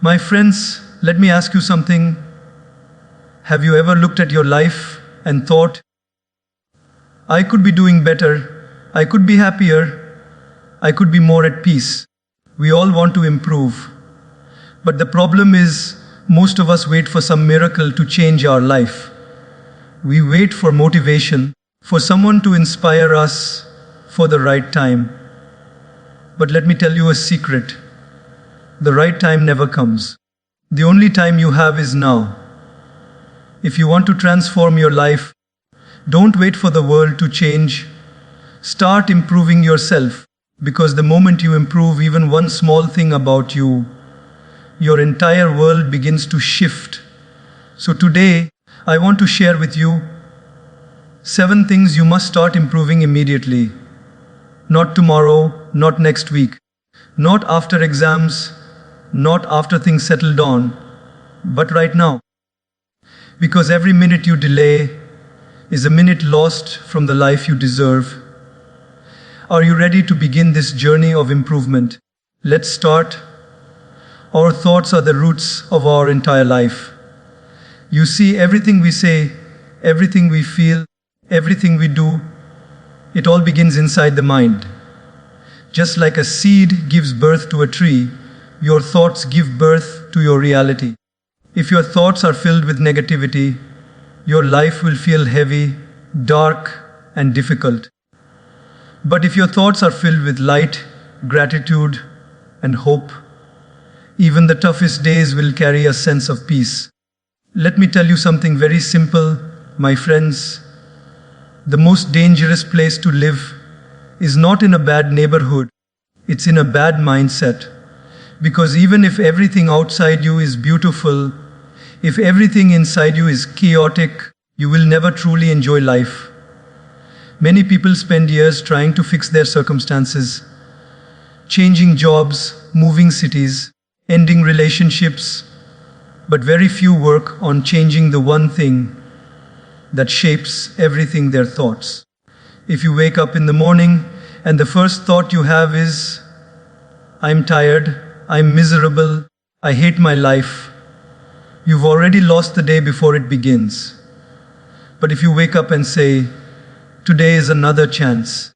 My friends, let me ask you something. Have you ever looked at your life and thought, I could be doing better, I could be happier, I could be more at peace? We all want to improve. But the problem is, most of us wait for some miracle to change our life. We wait for motivation, for someone to inspire us, for the right time. But let me tell you a secret. The right time never comes. The only time you have is now. If you want to transform your life, don't wait for the world to change. Start improving yourself, because the moment you improve even one small thing about you, your entire world begins to shift. So today, I want to share with you 7 things you must start improving immediately. Not tomorrow, not next week, not after exams, not after things settle down, but right now. Because every minute you delay is a minute lost from the life you deserve. Are you ready to begin this journey of improvement? Let's start. Our thoughts are the roots of our entire life. You see, everything we say, everything we feel, everything we do, it all begins inside the mind. Just like a seed gives birth to a tree, your thoughts give birth to your reality. If your thoughts are filled with negativity, your life will feel heavy, dark, and difficult. But if your thoughts are filled with light, gratitude, and hope, even the toughest days will carry a sense of peace. Let me tell you something very simple, my friends. The most dangerous place to live is not in a bad neighborhood, it's in a bad mindset. Because even if everything outside you is beautiful, if everything inside you is chaotic, you will never truly enjoy life. Many people spend years trying to fix their circumstances, changing jobs, moving cities, ending relationships, but very few work on changing the one thing that shapes everything, their thoughts. If you wake up in the morning and the first thought you have is, I'm tired, I'm miserable, I hate my life, you've already lost the day before it begins. But if you wake up and say, today is another chance,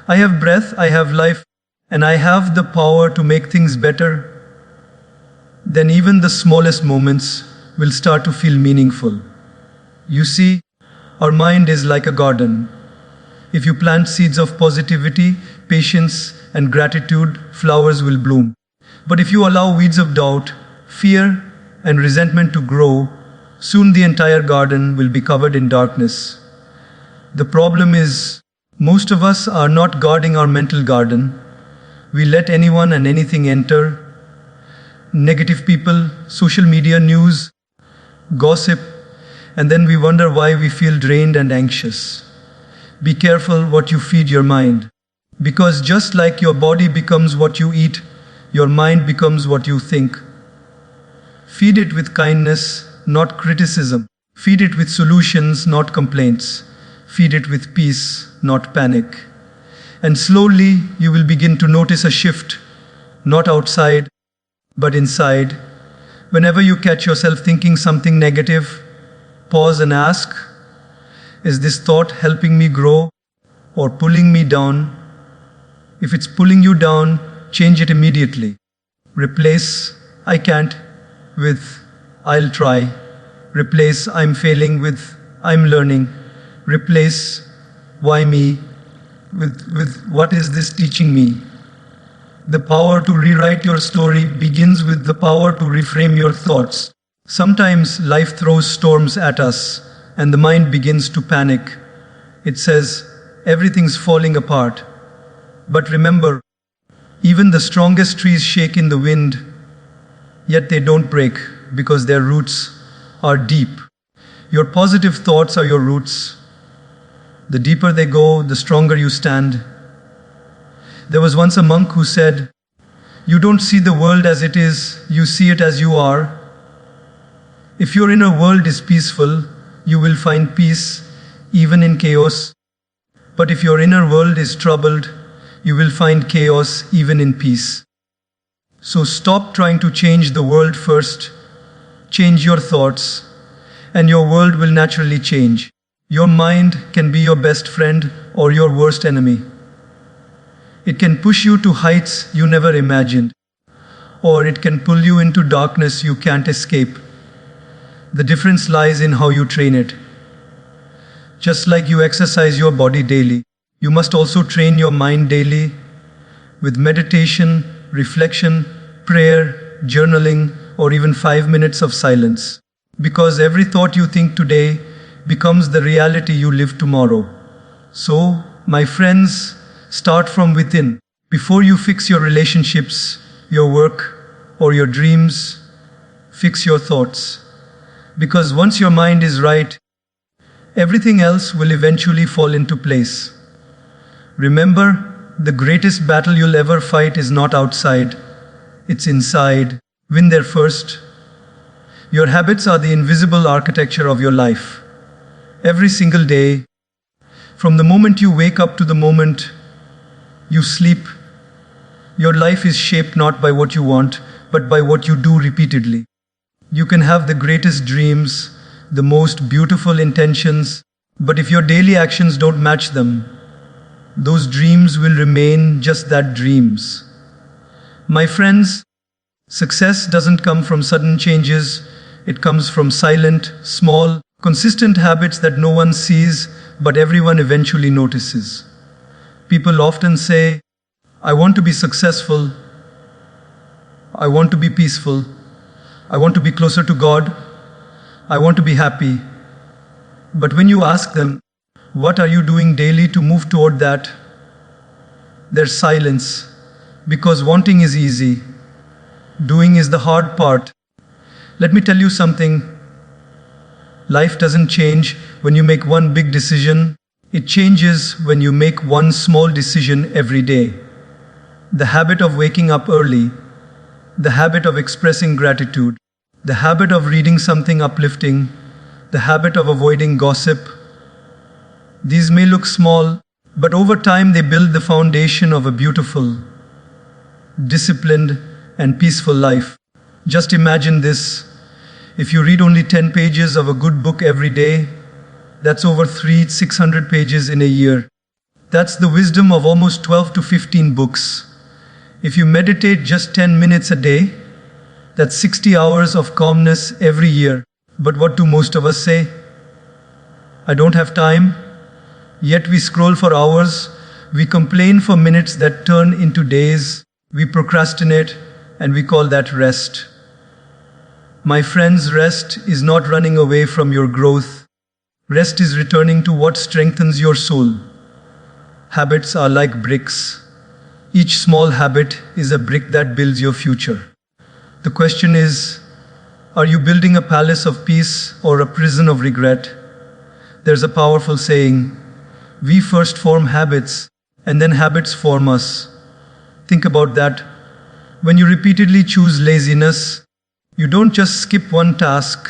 I have breath, I have life, and I have the power to make things better, then even the smallest moments will start to feel meaningful. You see, our mind is like a garden. If you plant seeds of positivity, patience, and gratitude, flowers will bloom. But if you allow weeds of doubt, fear, and resentment to grow, soon the entire garden will be covered in darkness. The problem is, most of us are not guarding our mental garden. We let anyone and anything enter. Negative people, social media news, gossip, and then we wonder why we feel drained and anxious. Be careful what you feed your mind. Because just like your body becomes what you eat, your mind becomes what you think. Feed it with kindness, not criticism. Feed it with solutions, not complaints. Feed it with peace, not panic. And slowly you will begin to notice a shift, not outside, but inside. Whenever you catch yourself thinking something negative, pause and ask, is this thought helping me grow or pulling me down? If it's pulling you down, change it immediately. Replace I can't with I'll try. Replace I'm failing with I'm learning. Replace why me with what is this teaching me? The power to rewrite your story begins with the power to reframe your thoughts. Sometimes life throws storms at us and the mind begins to panic. It says, everything's falling apart. But remember, even the strongest trees shake in the wind, yet they don't break because their roots are deep. Your positive thoughts are your roots. The deeper they go, the stronger you stand. There was once a monk who said, you don't see the world as it is, you see it as you are. If your inner world is peaceful, you will find peace even in chaos. But if your inner world is troubled, you will find chaos even in peace. So stop trying to change the world first. Change your thoughts, and your world will naturally change. Your mind can be your best friend or your worst enemy. It can push you to heights you never imagined, or it can pull you into darkness you can't escape. The difference lies in how you train it. Just like you exercise your body daily, you must also train your mind daily with meditation, reflection, prayer, journaling, or even 5 minutes of silence. Because every thought you think today becomes the reality you live tomorrow. So, my friends, start from within. Before you fix your relationships, your work, or your dreams, fix your thoughts. Because once your mind is right, everything else will eventually fall into place. Remember, the greatest battle you'll ever fight is not outside, it's inside. Win there first. Your habits are the invisible architecture of your life. Every single day, from the moment you wake up to the moment you sleep, your life is shaped not by what you want, but by what you do repeatedly. You can have the greatest dreams, the most beautiful intentions, but if your daily actions don't match them, those dreams will remain just that, dreams. My friends, success doesn't come from sudden changes. It comes from silent, small, consistent habits that no one sees, but everyone eventually notices. People often say, I want to be successful, I want to be peaceful, I want to be closer to God, I want to be happy. But when you ask them, what are you doing daily to move toward that? There's silence, because wanting is easy. Doing is the hard part. Let me tell you something. Life doesn't change when you make one big decision. It changes when you make one small decision every day. The habit of waking up early, the habit of expressing gratitude, the habit of reading something uplifting, the habit of avoiding gossip. These may look small, but over time they build the foundation of a beautiful, disciplined, and peaceful life. Just imagine this. If you read only 10 pages of a good book every day, that's over 600 pages in a year. That's the wisdom of almost 12 to 15 books. If you meditate just 10 minutes a day, that's 60 hours of calmness every year. But what do most of us say? I don't have time. Yet we scroll for hours, we complain for minutes that turn into days, we procrastinate, and we call that rest. My friends, rest is not running away from your growth. Rest is returning to what strengthens your soul. Habits are like bricks. Each small habit is a brick that builds your future. The question is, are you building a palace of peace or a prison of regret? There's a powerful saying, we first form habits, and then habits form us. Think about that. When you repeatedly choose laziness, you don't just skip one task,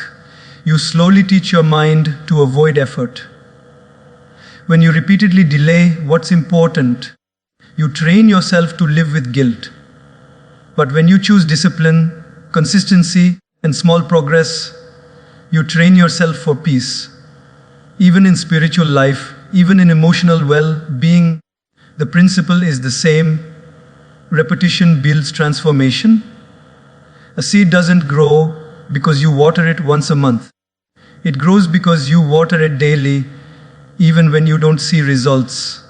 you slowly teach your mind to avoid effort. When you repeatedly delay what's important, you train yourself to live with guilt. But when you choose discipline, consistency, and small progress, you train yourself for peace. Even in spiritual life, even in emotional well-being, the principle is the same. Repetition builds transformation. A seed doesn't grow because you water it once a month. It grows because you water it daily, even when you don't see results.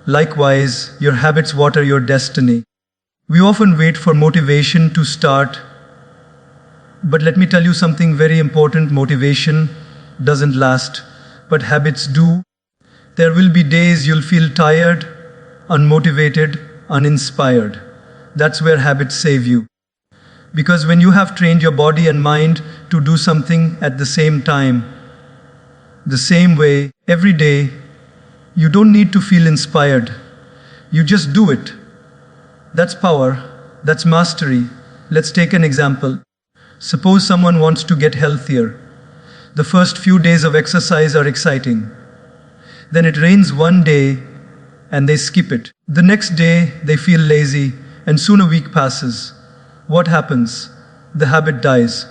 Likewise, your habits water your destiny. We often wait for motivation to start. But let me tell you something very important. Motivation doesn't last, but habits do. There will be days you'll feel tired, unmotivated, uninspired. That's where habits save you. Because when you have trained your body and mind to do something at the same time, the same way, every day, you don't need to feel inspired. You just do it. That's power. That's mastery. Let's take an example. Suppose someone wants to get healthier. The first few days of exercise are exciting. Then it rains one day and they skip it. The next day they feel lazy and soon a week passes. what happens? The habit dies.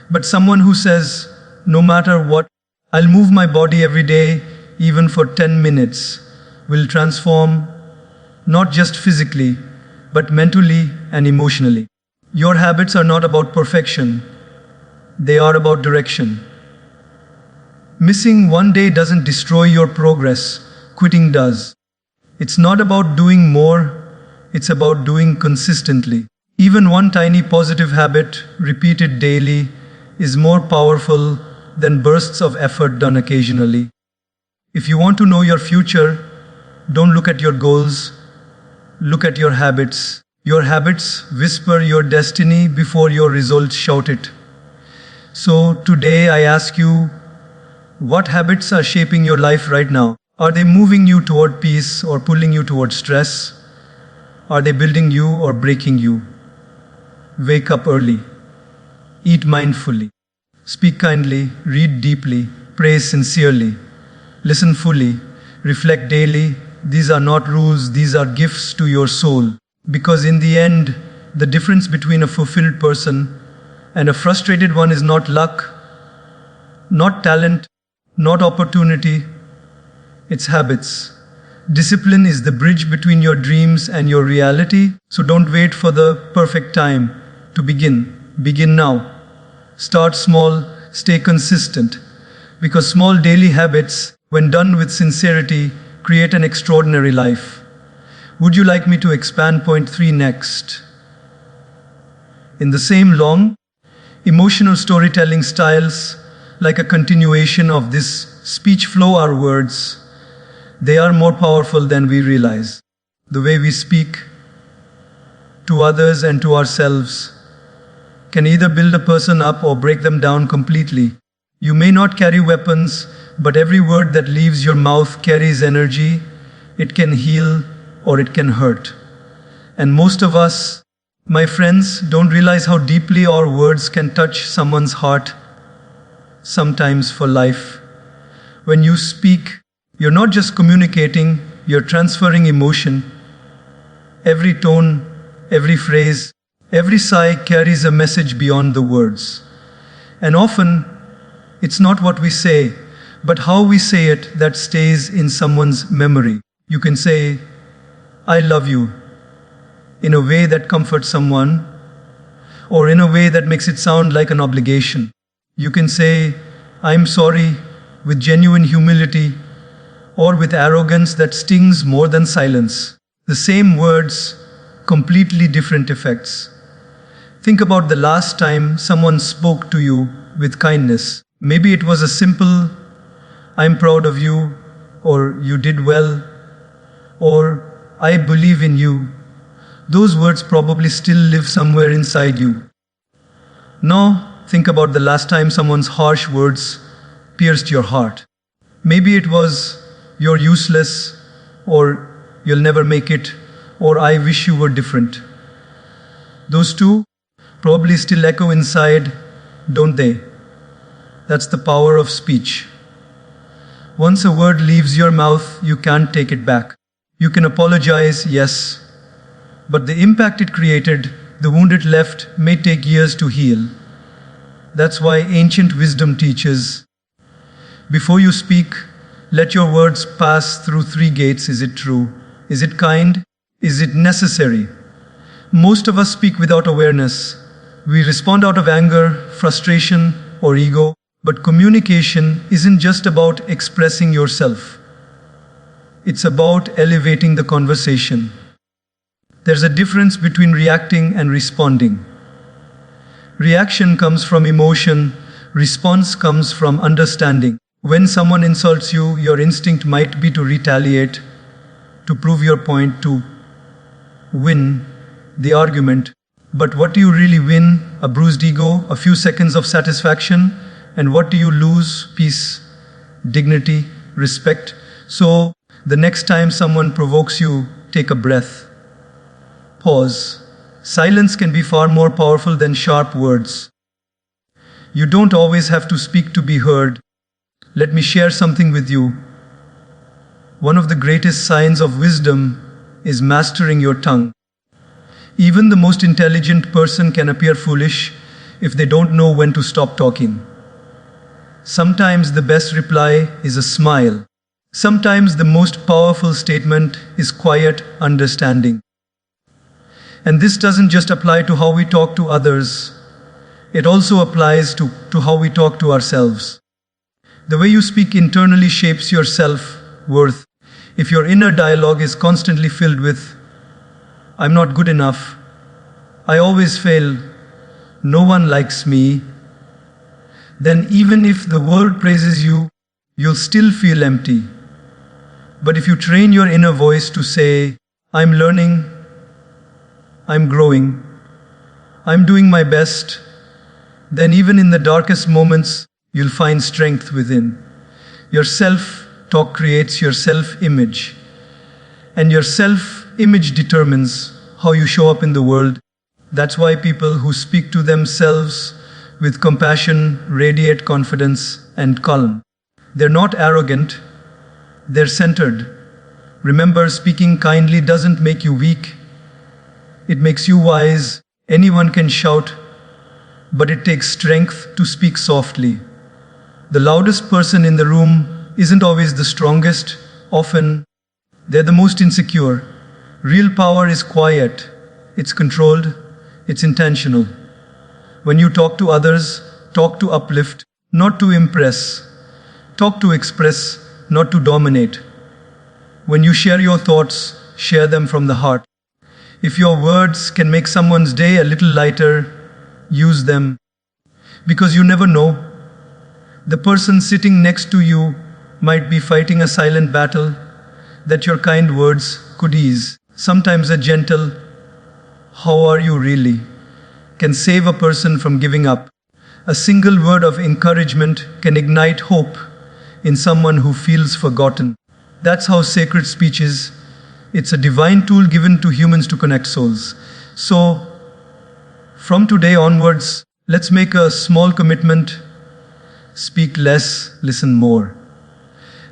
But someone who says, no matter what, I'll move my body every day, even for 10 minutes, will transform not just physically, but mentally and emotionally. Your habits are not about perfection, they are about direction. Missing one day doesn't destroy your progress, quitting does. It's not about doing more, it's about doing consistently. Even one tiny positive habit, repeated daily, is more powerful than bursts of effort done occasionally. If you want to know your future, don't look at your goals, look at your habits. Your habits whisper your destiny before your results shout it. So today I ask you, what habits are shaping your life right now? Are they moving you toward peace or pulling you toward stress? Are they building you or breaking you? Wake up early. Eat mindfully. Speak kindly. Read deeply. Pray sincerely. Listen fully. Reflect daily. These are not rules, these are gifts to your soul. Because in the end, the difference between a fulfilled person and a frustrated one is not luck, not talent, not opportunity, it's habits. Discipline is the bridge between your dreams and your reality, so don't wait for the perfect time to begin. Begin now. Start small, stay consistent. Because small daily habits, when done with sincerity, create an extraordinary life. Would you like me to expand point 3 next? In the same long, emotional storytelling styles, like a continuation of this speech flow are words. They are more powerful than we realize. The way we speak to others and to ourselves can either build a person up or break them down completely. You may not carry weapons, but every word that leaves your mouth carries energy. It can heal or it can hurt. And most of us, my friends, don't realize how deeply our words can touch someone's heart, sometimes for life. When you speak, you're not just communicating, you're transferring emotion. Every tone, every phrase, every sigh carries a message beyond the words. And often, it's not what we say, but how we say it that stays in someone's memory. You can say, I love you, in a way that comforts someone, or in a way that makes it sound like an obligation. You can say, I'm sorry, with genuine humility, or with arrogance that stings more than silence. The same words, completely different effects. Think about the last time someone spoke to you with kindness. Maybe it was a simple, I'm proud of you, or you did well, or I believe in you. Those words probably still live somewhere inside you. Now, think about the last time someone's harsh words pierced your heart. Maybe it was, you're useless, or you'll never make it, or I wish you were different. Those two probably still echo inside, don't they? That's the power of speech. Once a word leaves your mouth, you can't take it back. You can apologize, yes, but the impact it created, the wound it left, may take years to heal. That's why ancient wisdom teaches, before you speak, let your words pass through 3 gates. Is it true? Is it kind? Is it necessary? Most of us speak without awareness. We respond out of anger, frustration, or ego. But communication isn't just about expressing yourself. It's about elevating the conversation. There's a difference between reacting and responding. Reaction comes from emotion, response comes from understanding. When someone insults you, your instinct might be to retaliate, to prove your point, to win the argument. But what do you really win? A bruised ego, a few seconds of satisfaction? And what do you lose? Peace, dignity, respect. So, the next time someone provokes you, take a breath. Pause. Silence can be far more powerful than sharp words. You don't always have to speak to be heard. Let me share something with you. One of the greatest signs of wisdom is mastering your tongue. Even the most intelligent person can appear foolish if they don't know when to stop talking. Sometimes the best reply is a smile. Sometimes the most powerful statement is quiet understanding. And this doesn't just apply to how we talk to others, it also applies to how we talk to ourselves. The way you speak internally shapes your self-worth. If your inner dialogue is constantly filled with, "I'm not good enough," "I always fail," "no one likes me," then even if the world praises you, you'll still feel empty. But if you train your inner voice to say, "I'm learning, I'm growing, I'm doing my best," then even in the darkest moments, you'll find strength within. Your self-talk creates your self-image, and your self-image determines how you show up in the world. That's why people who speak to themselves with compassion radiate confidence and calm. They're not arrogant, they're centered. Remember, speaking kindly doesn't make you weak, it makes you wise. Anyone can shout, but it takes strength to speak softly. The loudest person in the room isn't always the strongest. Often, they're the most insecure. Real power is quiet, it's controlled, it's intentional. When you talk to others, talk to uplift, not to impress. Talk to express, not to dominate. When you share your thoughts, share them from the heart. If your words can make someone's day a little lighter, use them. Because you never know, the person sitting next to you might be fighting a silent battle that your kind words could ease. Sometimes a gentle, "How are you really?" can save a person from giving up. A single word of encouragement can ignite hope in someone who feels forgotten. That's how sacred speech is. It's a divine tool given to humans to connect souls. So, from today onwards, let's make a small commitment. Speak less, listen more.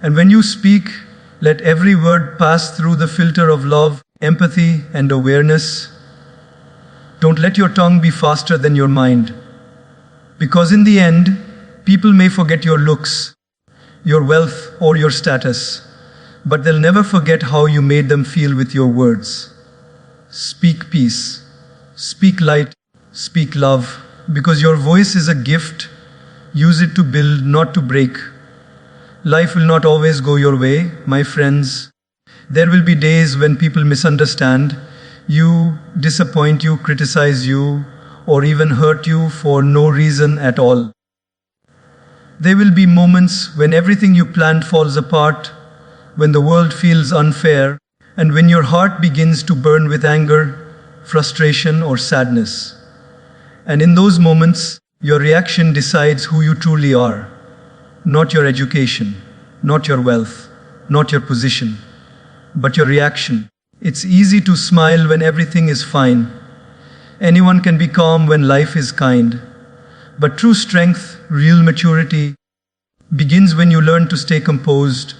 And when you speak, let every word pass through the filter of love, empathy, and awareness. Don't let your tongue be faster than your mind. Because in the end, people may forget your looks, your wealth, or your status, but they'll never forget how you made them feel with your words. Speak peace, speak light, speak love, because your voice is a gift. Use it to build, not to break. Life will not always go your way, my friends. There will be days when people misunderstand you, disappoint you, criticize you, or even hurt you for no reason at all. There will be moments when everything you planned falls apart, when the world feels unfair, and when your heart begins to burn with anger, frustration, or sadness. And in those moments, your reaction decides who you truly are. Not your education, not your wealth, not your position, but your reaction. It's easy to smile when everything is fine. Anyone can be calm when life is kind. But true strength, real maturity, begins when you learn to stay composed,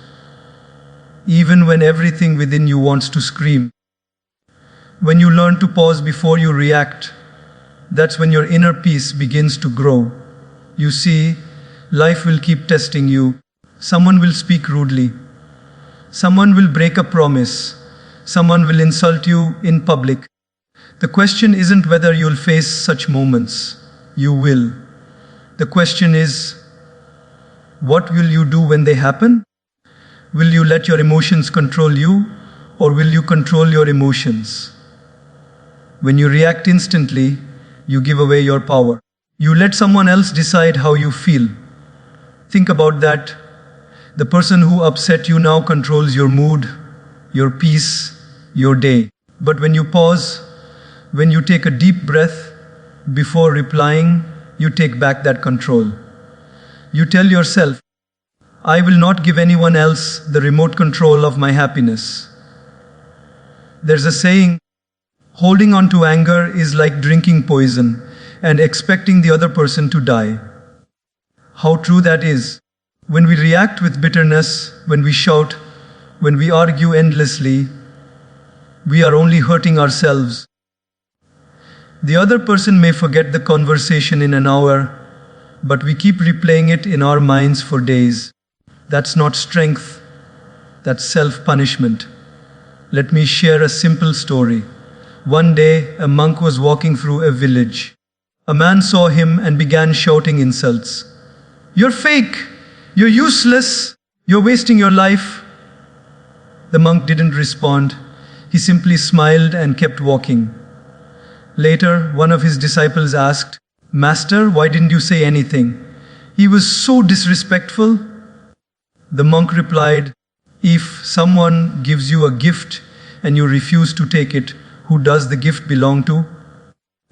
even when everything within you wants to scream. When you learn to pause before you react, that's when your inner peace begins to grow. You see, life will keep testing you. Someone will speak rudely. Someone will break a promise. Someone will insult you in public. The question isn't whether you'll face such moments. You will. The question is, what will you do when they happen? Will you let your emotions control you, or will you control your emotions? When you react instantly, you give away your power. You let someone else decide how you feel. Think about that. The person who upset you now controls your mood, your peace, your day. But when you pause, when you take a deep breath before replying, you take back that control. You tell yourself, "I will not give anyone else the remote control of my happiness." There's a saying, holding on to anger is like drinking poison and expecting the other person to die. How true that is. When we react with bitterness, when we shout, when we argue endlessly, we are only hurting ourselves. The other person may forget the conversation in an hour, but we keep replaying it in our minds for days. That's not strength, that's self-punishment. Let me share a simple story. One day, a monk was walking through a village. A man saw him and began shouting insults. "You're fake! You're useless! You're wasting your life!" The monk didn't respond. He simply smiled and kept walking. Later, one of his disciples asked, "Master, why didn't you say anything? He was so disrespectful." The monk replied, "If someone gives you a gift and you refuse to take it, who does the gift belong to?"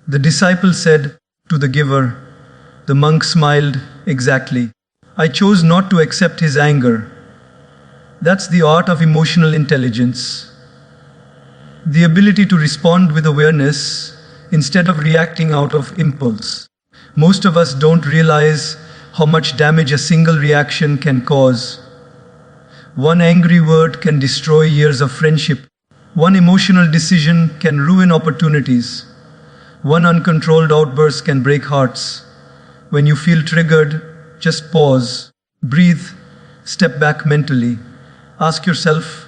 The disciple said to the giver. The monk smiled, "Exactly. I chose not to accept his anger." That's the art of emotional intelligence. The ability to respond with awareness instead of reacting out of impulse. Most of us don't realize how much damage a single reaction can cause. One angry word can destroy years of friendship. One emotional decision can ruin opportunities. One uncontrolled outburst can break hearts. When you feel triggered, just pause, breathe, step back mentally. Ask yourself,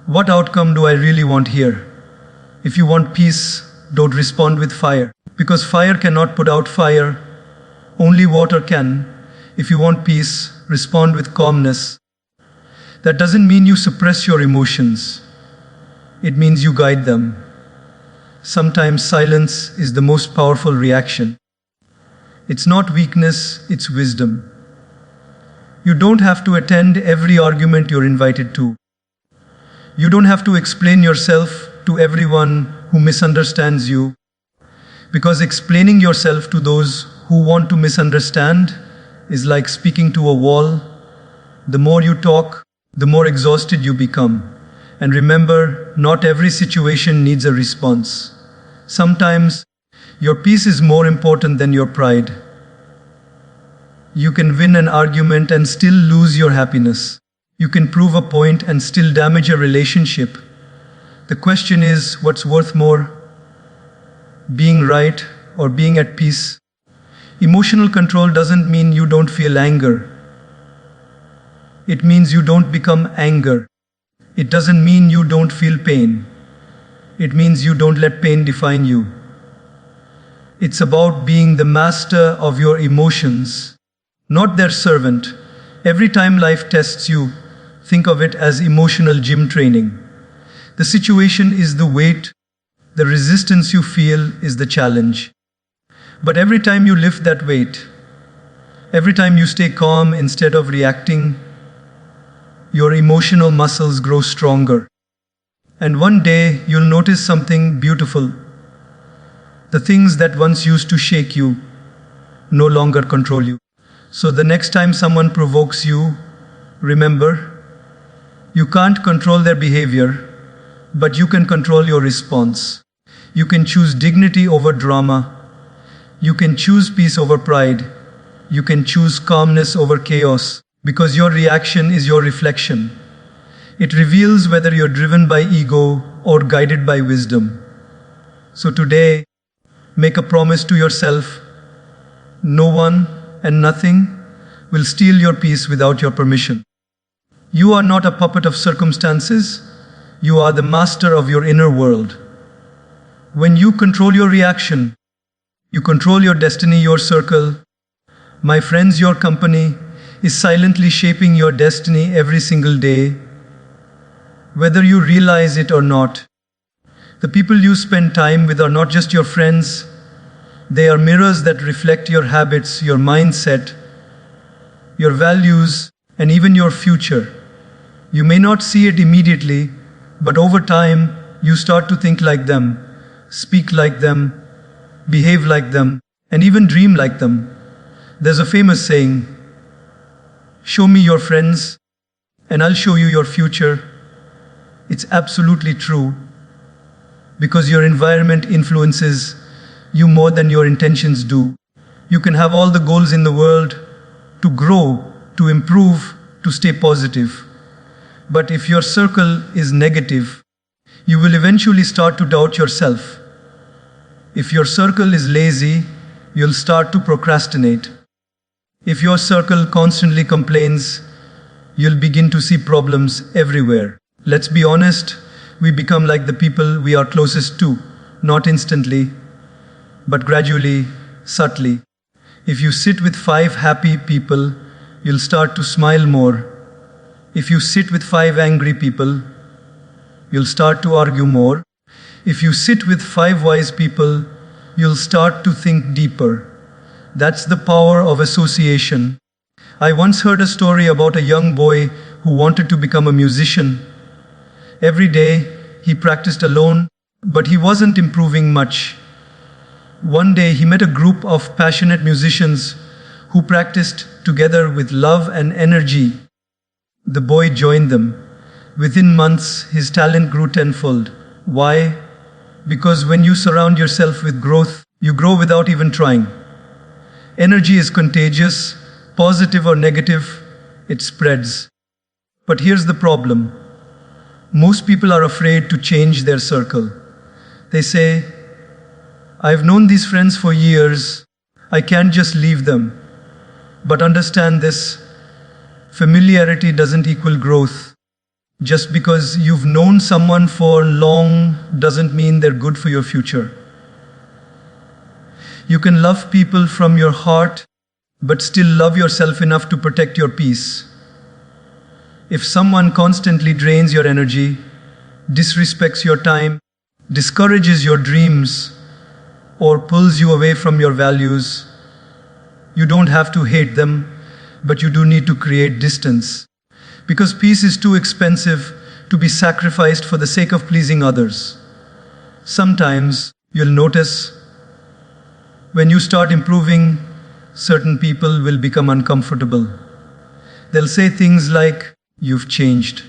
what outcome do I really want here? If you want peace, don't respond with fire, because fire cannot put out fire. Only water can. If you want peace, respond with calmness. That doesn't mean you suppress your emotions. It means you guide them. Sometimes silence is the most powerful reaction. It's not weakness, it's wisdom. You don't have to attend every argument you're invited to. You don't have to explain yourself to everyone who misunderstands you, because explaining yourself to those who want to misunderstand is like speaking to a wall. The more you talk, the more exhausted you become. And remember, not every situation needs a response. Sometimes, your peace is more important than your pride. You can win an argument and still lose your happiness. You can prove a point and still damage a relationship. The question is, what's worth more? Being right or being at peace? Emotional control doesn't mean you don't feel anger. It means you don't become anger. It doesn't mean you don't feel pain. It means you don't let pain define you. It's about being the master of your emotions, not their servant. Every time life tests you, think of it as emotional gym training. The situation is the weight, the resistance you feel is the challenge. But every time you lift that weight, every time you stay calm instead of reacting, your emotional muscles grow stronger. And one day you'll notice something beautiful. The things that once used to shake you no longer control you. So the next time someone provokes you, remember, you can't control their behavior, but you can control your response. You can choose dignity over drama. You can choose peace over pride. You can choose calmness over chaos, because your reaction is your reflection. It reveals whether you're driven by ego or guided by wisdom. So today, make a promise to yourself. No one and nothing will steal your peace without your permission. You are not a puppet of circumstances. You are the master of your inner world. When you control your reaction, you control your destiny, your circle. My friends, your company is silently shaping your destiny every single day, whether you realize it or not. The people you spend time with are not just your friends. They are mirrors that reflect your habits, your mindset, your values, and even your future. You may not see it immediately, but over time, you start to think like them, speak like them, behave like them, and even dream like them. There's a famous saying, "Show me your friends, and I'll show you your future." It's absolutely true, because your environment influences you more than your intentions do. You can have all the goals in the world to grow, to improve, to stay positive. But if your circle is negative, you will eventually start to doubt yourself. If your circle is lazy, you'll start to procrastinate. If your circle constantly complains, you'll begin to see problems everywhere. Let's be honest, we become like the people we are closest to, not instantly, but gradually, subtly. If you sit with 5 happy people, you'll start to smile more. If you sit with 5 angry people, you'll start to argue more. If you sit with 5 wise people, you'll start to think deeper. That's the power of association. I once heard a story about a young boy who wanted to become a musician. Every day, he practiced alone, but he wasn't improving much. One day, he met a group of passionate musicians who practiced together with love and energy. The boy joined them. Within months, his talent grew tenfold. Why? Because when you surround yourself with growth, you grow without even trying. Energy is contagious, positive or negative, it spreads. But here's the problem. Most people are afraid to change their circle. They say, I've known these friends for years, I can't just leave them. But understand this, familiarity doesn't equal growth. Just because you've known someone for long doesn't mean they're good for your future. You can love people from your heart, but still love yourself enough to protect your peace. If someone constantly drains your energy, disrespects your time, discourages your dreams, or pulls you away from your values, you don't have to hate them, but you do need to create distance. Because peace is too expensive to be sacrificed for the sake of pleasing others. Sometimes you'll notice when you start improving, certain people will become uncomfortable. They'll say things like, "You've changed."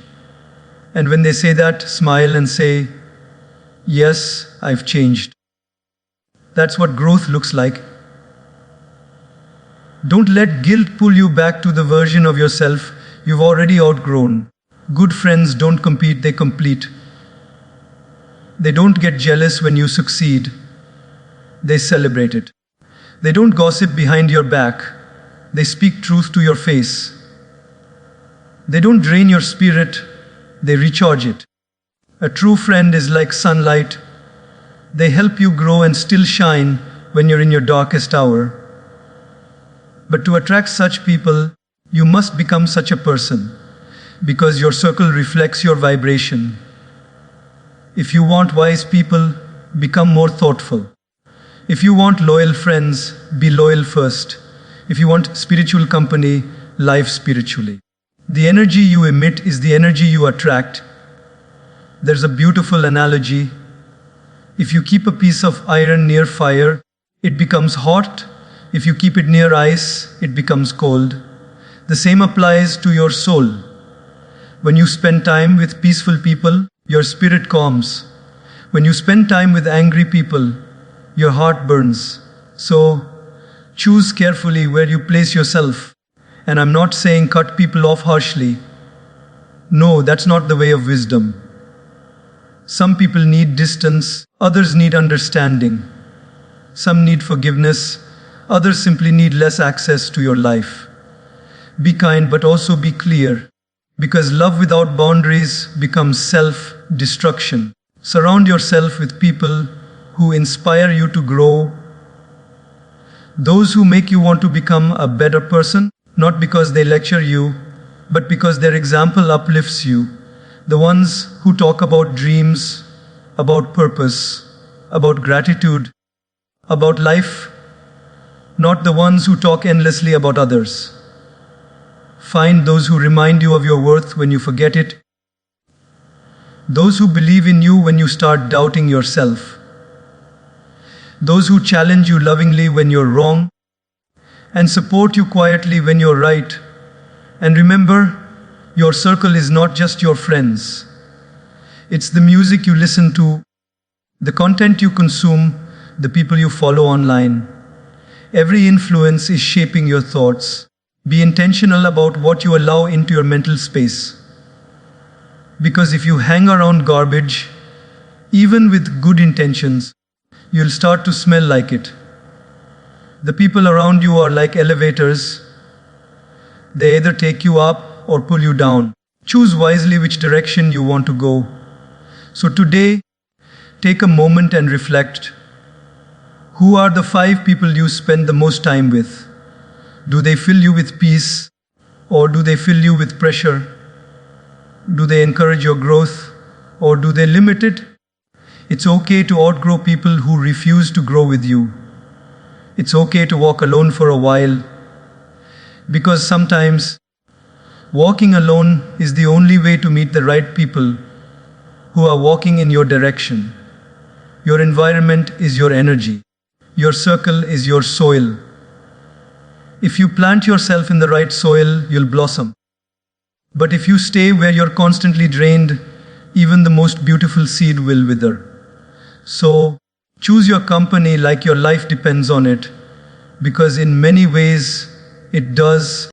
And when they say that, smile and say, "Yes, I've changed." That's what growth looks like. Don't let guilt pull you back to the version of yourself you've already outgrown. Good friends don't compete, they complete. They don't get jealous when you succeed. They celebrate it. They don't gossip behind your back. They speak truth to your face. They don't drain your spirit. They recharge it. A true friend is like sunlight. They help you grow and still shine when you're in your darkest hour. But to attract such people, you must become such a person, because your circle reflects your vibration. If you want wise people, become more thoughtful. If you want loyal friends, be loyal first. If you want spiritual company, live spiritually. The energy you emit is the energy you attract. There's a beautiful analogy. If you keep a piece of iron near fire, it becomes hot. If you keep it near ice, it becomes cold. The same applies to your soul. When you spend time with peaceful people, your spirit calms. When you spend time with angry people, your heart burns. So, choose carefully where you place yourself. And I'm not saying cut people off harshly. No, that's not the way of wisdom. Some people need distance, others need understanding. Some need forgiveness, others simply need less access to your life. Be kind, but also be clear, because love without boundaries becomes self-destruction. Surround yourself with people who inspire you to grow, those who make you want to become a better person, not because they lecture you, but because their example uplifts you. The ones who talk about dreams, about purpose, about gratitude, about life, not the ones who talk endlessly about others. Find those who remind you of your worth when you forget it. Those who believe in you when you start doubting yourself. Those who challenge you lovingly when you're wrong and support you quietly when you're right. And remember, your circle is not just your friends. It's the music you listen to, the content you consume, the people you follow online. Every influence is shaping your thoughts. Be intentional about what you allow into your mental space. Because if you hang around garbage, even with good intentions, you'll start to smell like it. The people around you are like elevators. They either take you up or pull you down. Choose wisely which direction you want to go. So today, take a moment and reflect. Who are the 5 people you spend the most time with? Do they fill you with peace, or do they fill you with pressure? Do they encourage your growth, or do they limit it? It's okay to outgrow people who refuse to grow with you. It's okay to walk alone for a while, because sometimes walking alone is the only way to meet the right people who are walking in your direction. Your environment is your energy. Your circle is your soil. If you plant yourself in the right soil, you'll blossom. But if you stay where you're constantly drained, even the most beautiful seed will wither. So, choose your company like your life depends on it, because in many ways, it does.